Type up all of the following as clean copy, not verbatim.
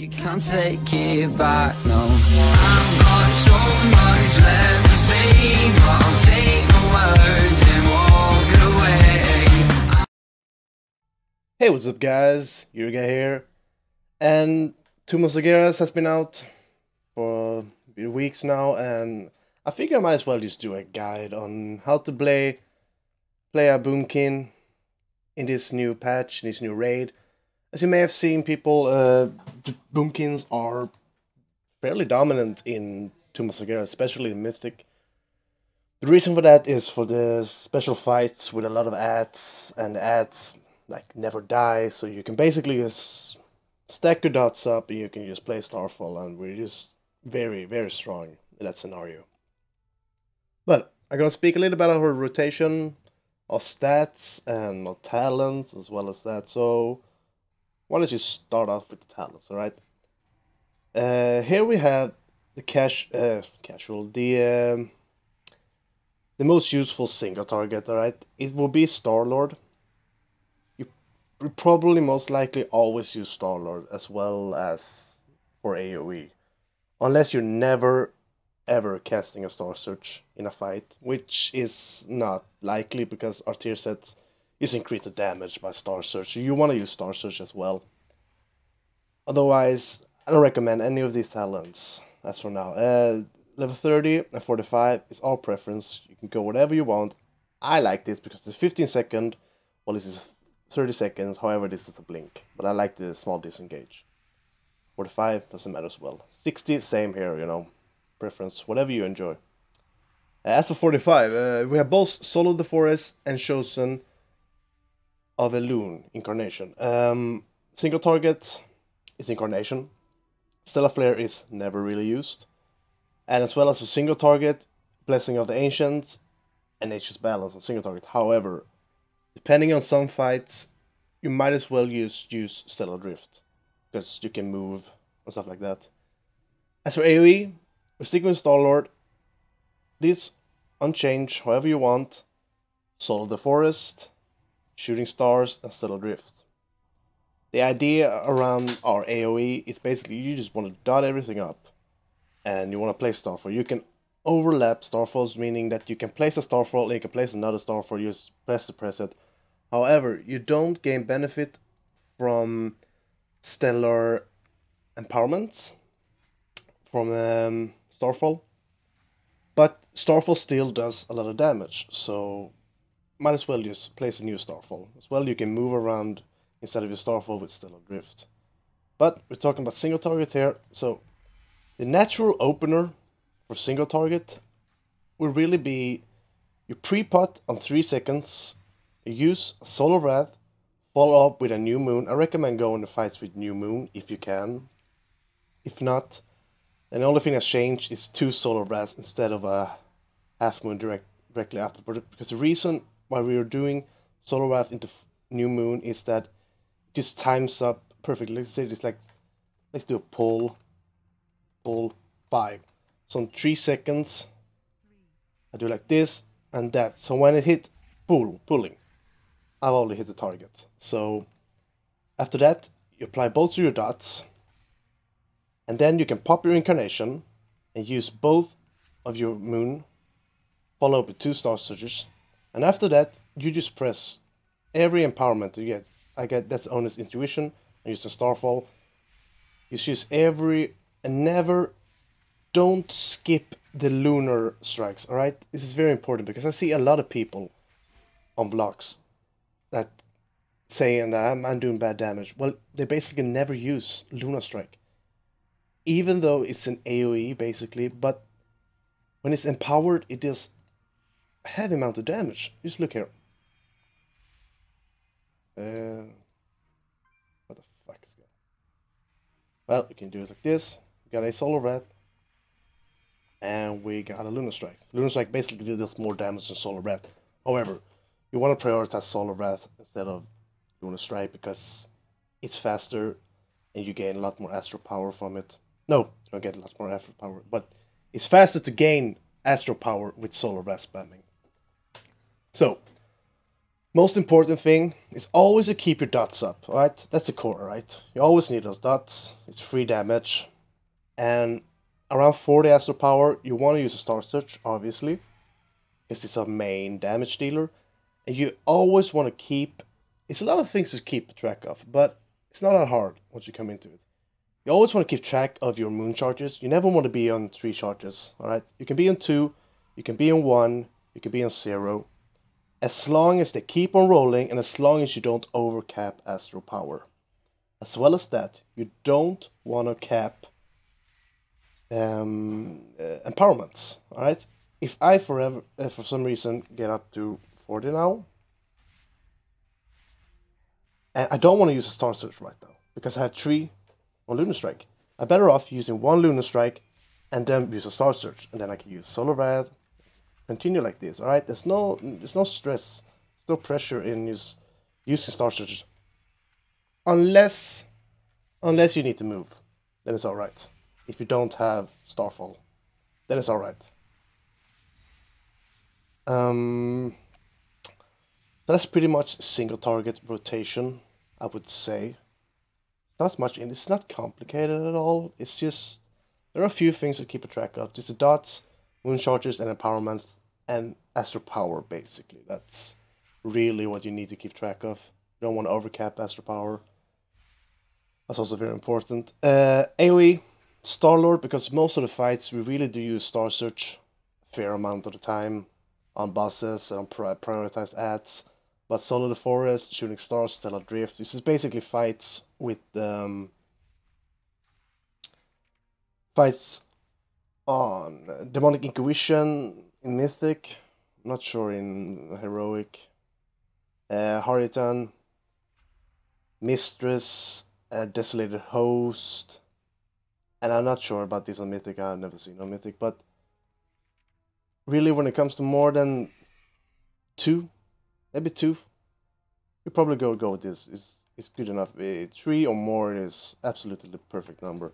You can't take it back, no. I've got so much left to say, but I'll take the words and walk away. Hey, what's up guys, Yurga here, and Two Legendaries has been out for a few weeks now, and I figure I might as well just do a guide on how to play a Boomkin in this new patch, in this new raid. As you may have seen, people, Boomkins are fairly dominant in Two Legendaries, especially in Mythic. The reason for that is for the special fights with a lot of ads, and the ads like never die, so you can basically just stack your dots up and you can just play Starfall, and we're just very, very strong in that scenario. But I'm gonna speak a little about our rotation, our stats, and our talents as well as that. So why don't you start off with the talents, alright? Here we have the casual, the most useful single target, alright? It will be Starlord. You probably most likely always use Starlord as well as for AoE. Unless you're never ever casting a Star Search in a fight, which is not likely because our tier sets is increased the damage by Star Search, so you want to use Star Search as well. Otherwise, I don't recommend any of these talents as for now. Level 30 and 45 is all preference. You can go whatever you want. I like this because it's 15 seconds, well this is 30 seconds, however this is a blink. But I like the small disengage. 45 doesn't matter as well. 60, same here, you know. Preference, whatever you enjoy. As for 45, we have both Solo the Forest and Chosen of a Loon Incarnation. Single target is Incarnation. Stellar Flare is never really used. And as well as a single target, Blessing of the Ancients, and Nature's Balance on single target. However, depending on some fights, you might as well use Stellar Drift, because you can move and stuff like that. As for AoE, we're sticking with Starlord. This unchanged, however you want. Solo the Forest, Shooting Stars, and Stellar Drift. The idea around our AoE is basically you just want to dot everything up, and you want to place Starfall. You can overlap Starfalls, meaning that you can place a Starfall and you can place another Starfall, you just press it. However, you don't gain benefit from Stellar Empowerment from Starfall, but Starfall still does a lot of damage, so might as well just place a new Starfall. As well, you can move around instead of your Starfall with Stellar Drift. But we're talking about single target here, so the natural opener for single target will really be you pre-pot on 3 seconds, you use a Solar Wrath, follow up with a New Moon. I recommend going to fights with New Moon if you can. If not, then the only thing that's changed is 2 Solar Wraths instead of a Half Moon directly after. Because the reason why we are doing Solar Wrath into New Moon is that it just times up perfectly. Let's say it's like, let's do a pull 5. So in 3 seconds, I do like this and that. So when it hit pulling, I've already hit the target. So after that, you apply both of your dots, and then you can pop your Incarnation and use both of your Moon, follow up with 2 Star Searches, and after that, you just press every empowerment you get. I get that's Honest Intuition, I use the Starfall. You choose every, and never, don't skip the Lunar Strikes, alright? This is very important because I see a lot of people on blocks that saying that I'm doing bad damage. Well, they basically never use Lunar Strike. Even though it's an AoE basically, but when it's empowered, it does a heavy amount of damage. Just look here. What the fuck is going on? Well, we can do it like this. We got a Solar Wrath, and we got a Lunar Strike. Lunar Strike basically does more damage than Solar Wrath. However, you want to prioritize Solar Wrath instead of Lunar Strike because it's faster and you gain a lot more Astral Power from it. No, you don't get a lot more Astral Power, but it's faster to gain Astral Power with Solar Wrath spamming. So, Most important thing is always to keep your dots up, alright? That's the core, right? You always need those dots. It's free damage. And around 40 astral power, you want to use a Star Search, obviously, because it's a main damage dealer. And you always want to keep... It's a lot of things to keep track of, but it's not that hard once you come into it. You always want to keep track of your moon charges. You never want to be on 3 charges, alright? You can be on 2, you can be on 1, you can be on 0. As long as they keep on rolling and as long as you don't overcap astral power. As well as that, you don't want to cap empowerments, alright? If I for some reason get up to 40 now, and I don't want to use a Star Search right now, because I have 3 on Lunar Strike. I'm better off using 1 Lunar Strike and then use a Star Search, and then I can use Solar Wrath, continue like this, alright? There's no stress, there's no pressure in using Star Search. Unless you need to move, then it's alright. If you don't have Starfall, then it's alright. So that's pretty much single target rotation, I would say. Not much in it's not complicated at all. It's just there are a few things to keep a track of. Just the dots, moon charges, and empowerments, and astral power. Basically, that's really what you need to keep track of. You don't want to overcap astral power. That's also very important. AoE, Starlord, because most of the fights we really do use Star Search a fair amount of the time on bosses and on prioritized ads. But Solar the Forest, Shooting Stars, Stellar Drift, this is basically fights with fights on Demonic Inquisition in Mythic, I'm not sure in Heroic, Harritan, Mistress, Desolated Host, and I'm not sure about this on Mythic, I've never seen on Mythic, but really when it comes to more than 2, maybe 2, you probably go with this. It's good enough. 3 or more is absolutely the perfect number.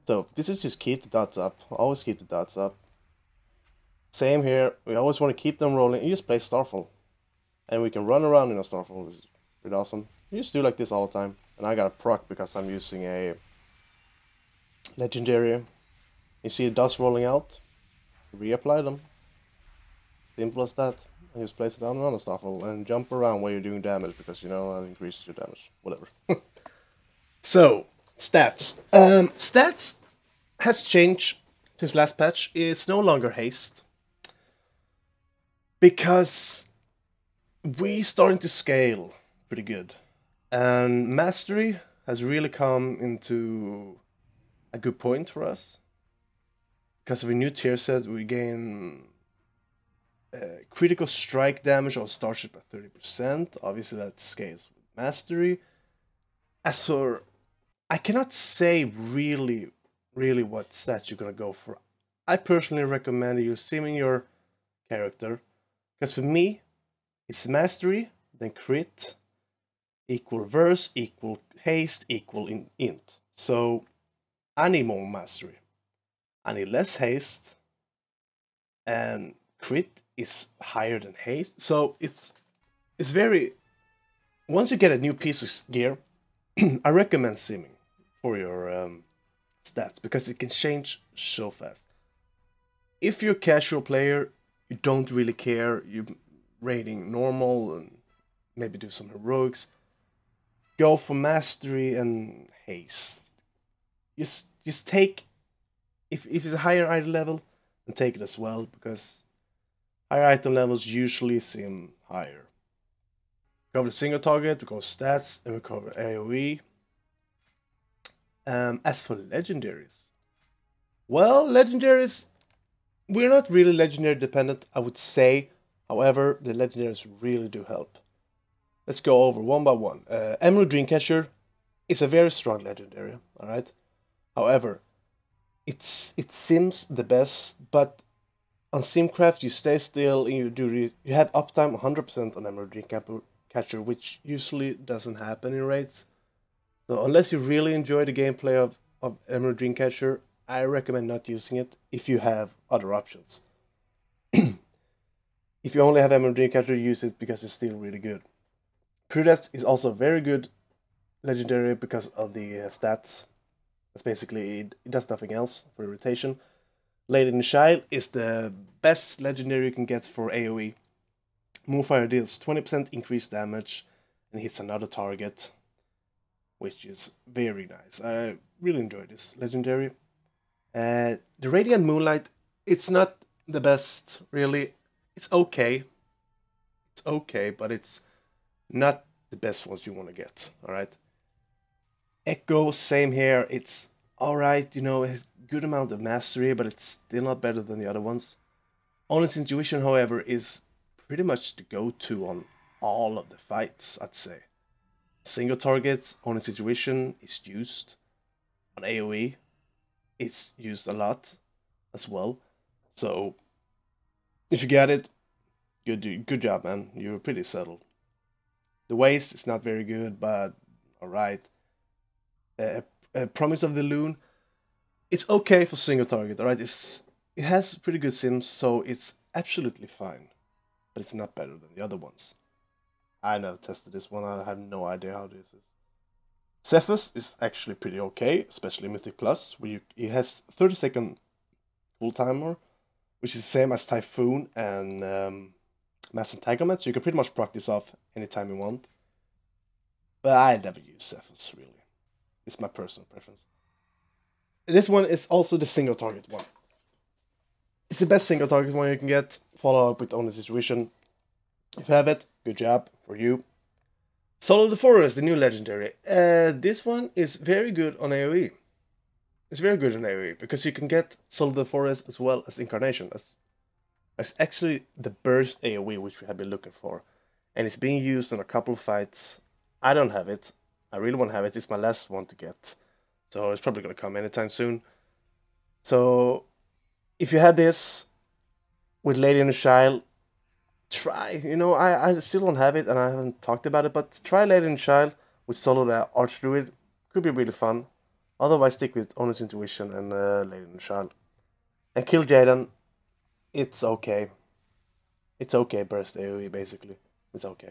So this is just keep the dots up. Always keep the dots up. Same here. We always want to keep them rolling. You just play Starfall, and we can run around in a Starfall. It's pretty awesome. You just do like this all the time. And I got a proc because I'm using a Legendary. You see the dots rolling out. Reapply them. Simple as that. And just place it down on a Starfall and jump around while you're doing damage because you know that increases your damage. Whatever. So, stats. Stats has changed since last patch. It's no longer haste. Because we starting to scale pretty good. And mastery has really come into a good point for us. Because of a new tier set, we gain critical strike damage on Starship at 30%. Obviously that scales with mastery. As for, I cannot say really what stats you're gonna go for. I personally recommend you simming your character. Because for me, it's mastery, then crit, equal verse, equal haste, equal int. So I need more mastery. I need less haste, and crit is higher than haste. So it's very, once you get a new piece of gear, I recommend simming for your stats because it can change so fast. If you're a casual player, you don't really care, you're rating normal and maybe do some heroics, go for mastery and haste. Just take, if it's a higher item level, then take it as well, because higher item levels usually seem higher. Cover the single target, we cover stats, and we cover AoE. As for legendaries, well, legendaries, we're not really legendary dependent, I would say. However, the legendaries really do help. Let's go over one by one. Emerald Dreamcatcher is a very strong legendary, alright? However, it sims the best, but on Simcraft you stay still and you have uptime 100% on Emerald Dreamcatcher, which usually doesn't happen in raids. So unless you really enjoy the gameplay of Emerald Dreamcatcher, I recommend not using it if you have other options. If you only have Emerald Dreamcatcher, use it because it's still really good. Prudest is also very good legendary because of the stats. That's basically it does nothing else for rotation. Legendary Child is the best legendary you can get for AoE. Moonfire deals 20% increased damage and hits another target, which is very nice. I really enjoy this legendary. The Radiant Moonlight, it's not the best, really. It's okay. It's okay, but it's not the best ones you want to get, alright? Echo, same here. It's alright, it has good amount of mastery, but it's still not better than the other ones. Honest Intuition, however, is pretty much the go-to on all of the fights, I'd say. Single targets, Honest Intuition is used. On AoE, it's used a lot as well. So, if you get it, good job, man. You're pretty settled. The waste is not very good, but alright. Promise of the Loon, it's okay for single target, alright? It has pretty good sims, so it's absolutely fine. But it's not better than the other ones. I never tested this one, I have no idea how this is. Cephas is actually pretty okay, especially Mythic Plus, where it has 30-second cool timer, which is the same as Typhoon and Mass Entanglement, so you can pretty much proc this off anytime you want. But I never use Cephas, really. It's my personal preference. This one is also the single target one. It's the best single target one you can get. Follow up with Honest Intuition. If you have it, good job for you. Soul of the Forest, the new legendary. This one is very good on AoE. It's very good on AoE because you can get Soul of the Forest as well as Incarnation. That's actually the burst AoE which we have been looking for. And it's being used on a couple of fights. I don't have it. I really want to have it. It's my last one to get. So it's probably going to come anytime soon. So if you had this with Lady and the Child, try. I still don't have it and I haven't talked about it, but try Lady and the Child with solo the Archdruid. Could be really fun. Otherwise, stick with Honest Intuition and Lady and the Child. And kill Jaden. It's okay. It's okay, burst AoE, basically. It's okay.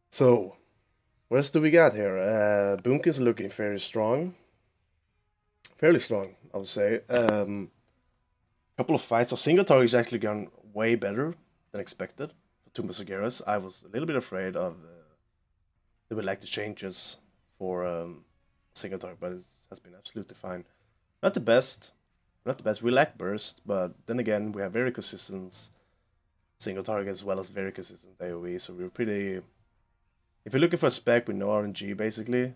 So, what else do we got here? Boomkin's looking very strong. Fairly strong, I would say. Couple of fights. A single target is actually gone way better than expected for Tumba Sugeras. I was a little bit afraid of they would like the changes for single target, but it has been absolutely fine. Not the best. Not the best. We lack burst, but then again, we have very consistent single target as well as very consistent AoE, so we're pretty... If you're looking for a spec with no RNG, basically,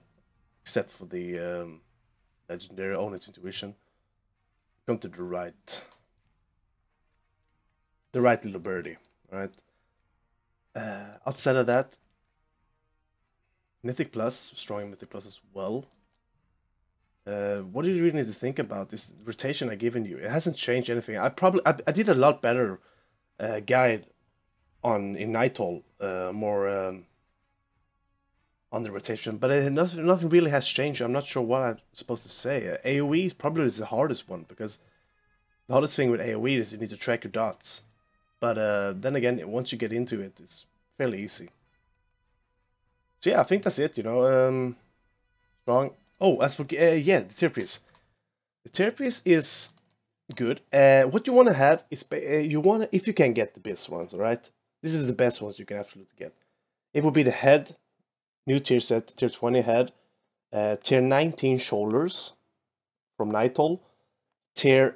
except for the legendary Honest Intuition, come to the right little birdie, alright? Outside of that, Mythic Plus, strong Mythic Plus as well. What do you really need to think about this rotation I've given you? It hasn't changed anything. I did a lot better guide in Nightfall, more on the rotation, but nothing really has changed. I'm not sure what I'm supposed to say. AoE is probably the hardest one, because the hardest thing with AoE is you need to track your dots. But then again, once you get into it, it's fairly easy. So yeah, I think that's it, strong. Oh, as for, yeah, the tier piece. The tier piece is good. What you want to have is, if you can get the best ones, alright? This is the best ones you can absolutely get. It would be the head, new tier set, tier 20 head, tier 19 shoulders from Nightfall, tier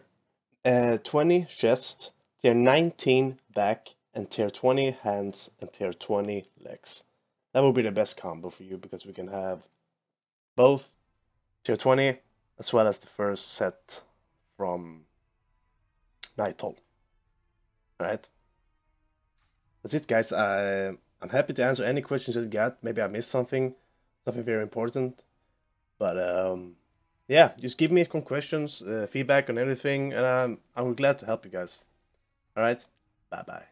20 chest, tier 19 back, and tier 20 hands, and tier 20 legs. That would be the best combo for you, because we can have both tier 20 as well as the first set from Nightfall. Alright? That's it, guys. I'm happy to answer any questions you got. Maybe I missed something very important. But yeah, just give me some questions, feedback on everything, and I'm glad to help you guys. Alright? Bye-bye.